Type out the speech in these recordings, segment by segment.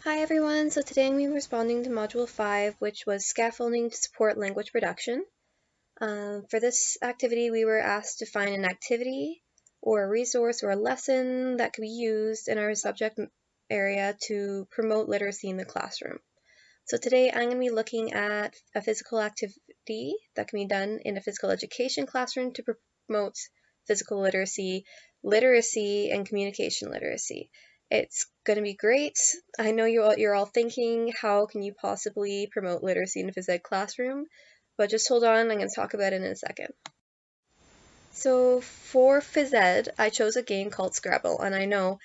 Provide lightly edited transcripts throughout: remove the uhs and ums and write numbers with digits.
Hi everyone, so today I'm going to be responding to Module 5, which was Scaffolding to Support Language Production. For this activity, we were asked to find an activity or a resource or a lesson that could be used in our subject area to promote literacy in the classroom. So today I'm going to be looking at a physical activity that can be done in a physical education classroom to promote physical literacy, and communication literacy. It's going to be great. I know you're all thinking, how can you possibly promote literacy in a phys ed classroom? But just hold on, I'm going to talk about it in a second. So for phys ed, I chose a game called Scrabble, and I know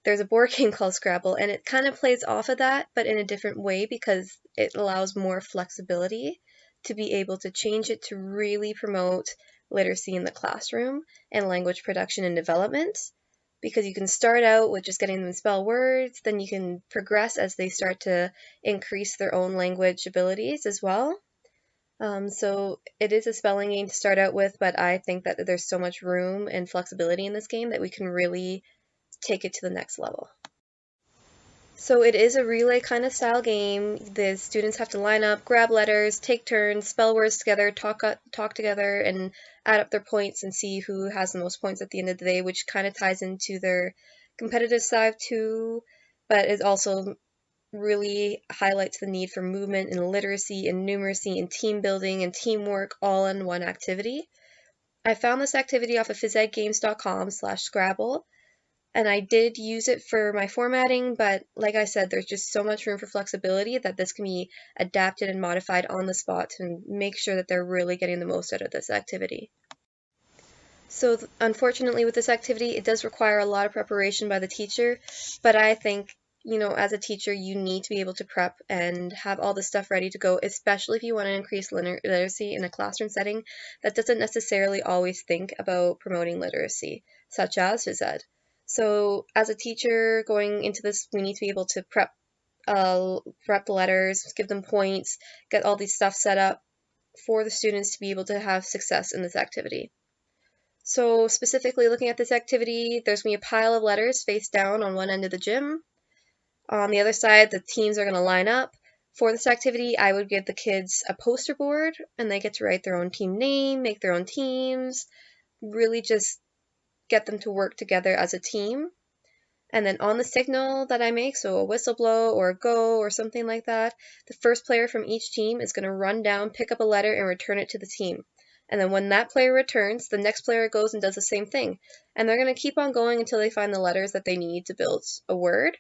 there's a board game called Scrabble, and it kind of plays off of that, but in a different way because it allows more flexibility to be able to change it to really promote literacy in the classroom and language production and development. Because you can start out with just getting them to spell words, then you can progress as they start to increase their own language abilities as well. So it is a spelling game to start out with, but I think that there's so much room and flexibility in this game that we can really take it to the next level. So it is a relay kind of style game. The students have to line up, grab letters, take turns, spell words together, talk together, and add up their points and see who has the most points at the end of the day, which kind of ties into their competitive side too, but it also really highlights the need for movement and literacy and numeracy and team building and teamwork all in one activity. I found this activity off of phys-ed-games.com/Scrabble, and I did use it for my formatting, but like I said, there's just so much room for flexibility that this can be adapted and modified on the spot to make sure that they're really getting the most out of this activity. So unfortunately with this activity, it does require a lot of preparation by the teacher, but I think, as a teacher, you need to be able to prep and have all the stuff ready to go, especially if you want to increase literacy in a classroom setting that doesn't necessarily always think about promoting literacy, such as phys ed. So as a teacher going into this, we need to be able to prep the letters, give them points, get all these stuff set up for the students to be able to have success in this activity. So specifically looking at this activity, there's going to be a pile of letters face down on one end of the gym. On the other side, the teams are going to line up. For this activity, I would give the kids a poster board, and they get to write their own team name, make their own teams, really just get them to work together as a team. And then on the signal that I make, so a whistle blow or a go or something like that, the first player from each team is going to run down, pick up a letter, and return it to the team. And then when that player returns, the next player goes and does the same thing. And they're going to keep on going until they find the letters that they need to build a word.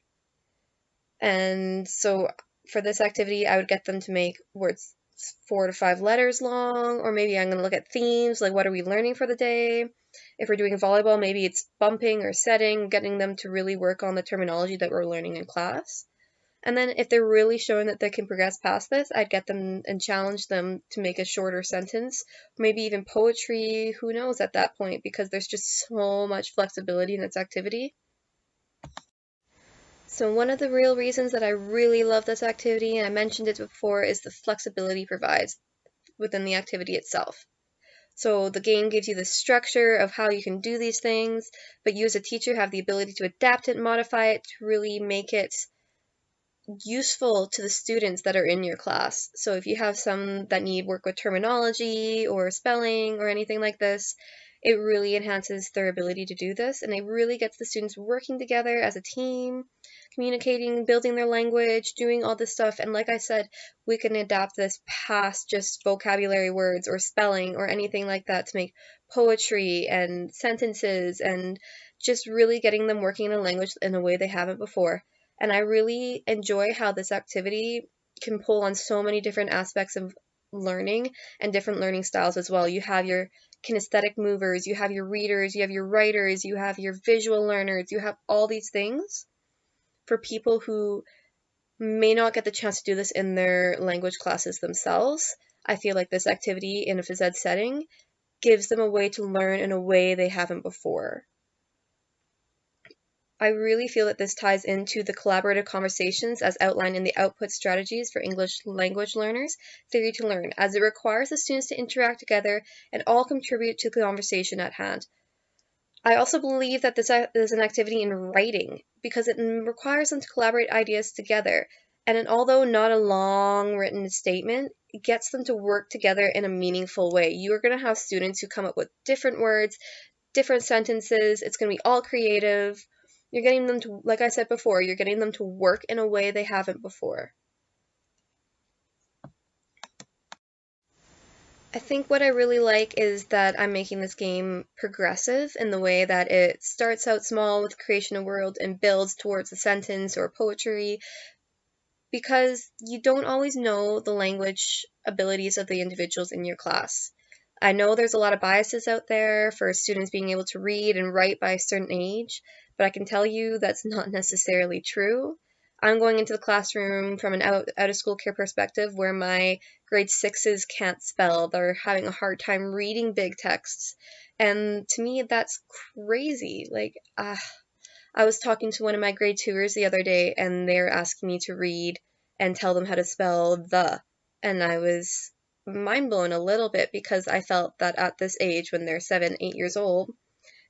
And so for this activity, I would get them to make words 4 to 5 letters long, or maybe I'm going to look at themes, like what are we learning for the day? If we're doing volleyball, maybe it's bumping or setting, getting them to really work on the terminology that we're learning in class. And then if they're really showing that they can progress past this, I'd get them and challenge them to make a shorter sentence, maybe even poetry, who knows at that point, because there's just so much flexibility in this activity. So one of the real reasons that I really love this activity, and I mentioned it before, is the flexibility it provides within the activity itself. So the game gives you the structure of how you can do these things, but you as a teacher have the ability to adapt it and modify it to really make it useful to the students that are in your class. So if you have some that need work with terminology or spelling or anything like this, it really enhances their ability to do this, and it really gets the students working together as a team, communicating, building their language, doing all this stuff. And like I said, we can adapt this past just vocabulary words or spelling or anything like that to make poetry and sentences and just really getting them working in a language in a way they haven't before. And I really enjoy how this activity can pull on so many different aspects of learning and different learning styles as well. You have your kinesthetic movers, you have your readers, you have your writers, you have your visual learners, you have all these things for people who may not get the chance to do this in their language classes themselves. I feel like this activity in a phys ed setting gives them a way to learn in a way they haven't before. I really feel that this ties into the collaborative conversations as outlined in the Output Strategies for English Language Learners Theory to Learn, as it requires the students to interact together and all contribute to the conversation at hand. I also believe that this is an activity in writing because it requires them to collaborate ideas together. And although not a long written statement, it gets them to work together in a meaningful way. You are going to have students who come up with different words, different sentences. It's going to be all creative. You're getting them to, like I said before, you're getting them to work in a way they haven't before. I think what I really like is that I'm making this game progressive in the way that it starts out small with creation of world and builds towards a sentence or poetry because you don't always know the language abilities of the individuals in your class. I know there's a lot of biases out there for students being able to read and write by a certain age, but I can tell you that's not necessarily true. I'm going into the classroom from an out of school care perspective where my grade sixes can't spell. They're having a hard time reading big texts. And to me, that's crazy. I was talking to one of my grade twos the other day, and they're asking me to read and tell them how to spell the. And I was mind blown a little bit because I felt that at this age, when they're 7, 8 years old,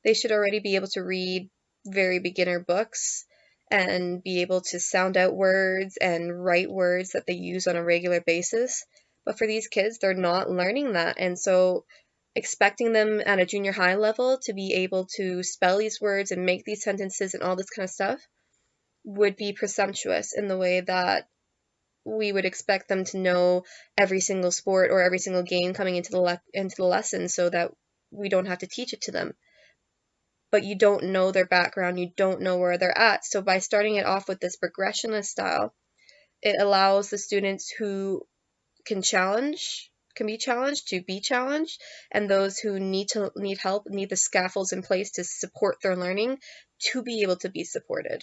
they should already be able to read very beginner books and be able to sound out words and write words that they use on a regular basis. But for these kids, they're not learning that. And so expecting them at a junior high level to be able to spell these words and make these sentences and all this kind of stuff would be presumptuous in the way that we would expect them to know every single sport or every single game coming into the lesson so that we don't have to teach it to them. But you don't know their background, you don't know where they're at. So by starting it off with this progressionist style, it allows the students who can be challenged to be challenged, and those who need help, need the scaffolds in place to support their learning to be able to be supported.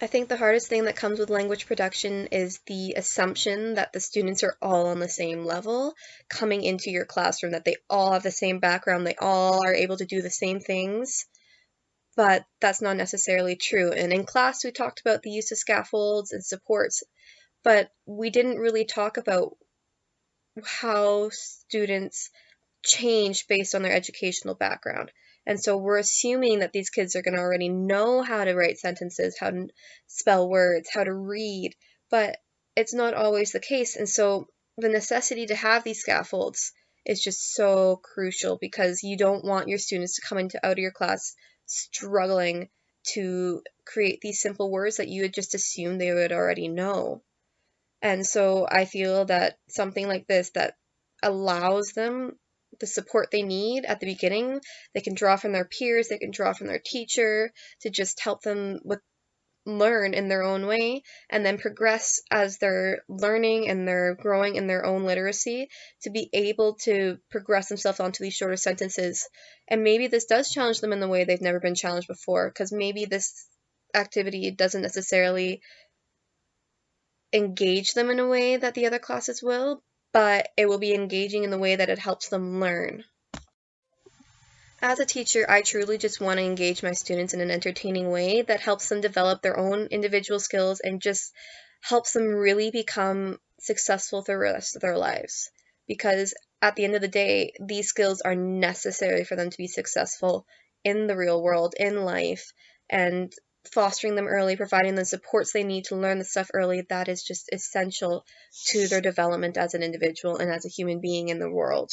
I think the hardest thing that comes with language production is the assumption that the students are all on the same level coming into your classroom, that they all have the same background, they all are able to do the same things, but that's not necessarily true. And in class, we talked about the use of scaffolds and supports, but we didn't really talk about how students change based on their educational background. And so we're assuming that these kids are going to already know how to write sentences, how to spell words, how to read, but it's not always the case. And so the necessity to have these scaffolds is just so crucial because you don't want your students to come out of your class struggling to create these simple words that you would just assume they would already know. And so I feel that something like this that allows them the support they need at the beginning, they can draw from their peers, they can draw from their teacher to just help them learn in their own way and then progress as they're learning and they're growing in their own literacy to be able to progress themselves onto these shorter sentences. And maybe this does challenge them in the way they've never been challenged before, because maybe this activity doesn't necessarily engage them in a way that the other classes will, but it will be engaging in the way that it helps them learn. As a teacher, I truly just want to engage my students in an entertaining way that helps them develop their own individual skills and just helps them really become successful for the rest of their lives. Because at the end of the day, these skills are necessary for them to be successful in the real world, in life, and fostering them early, providing the supports they need to learn the stuff early, that is just essential to their development as an individual and as a human being in the world.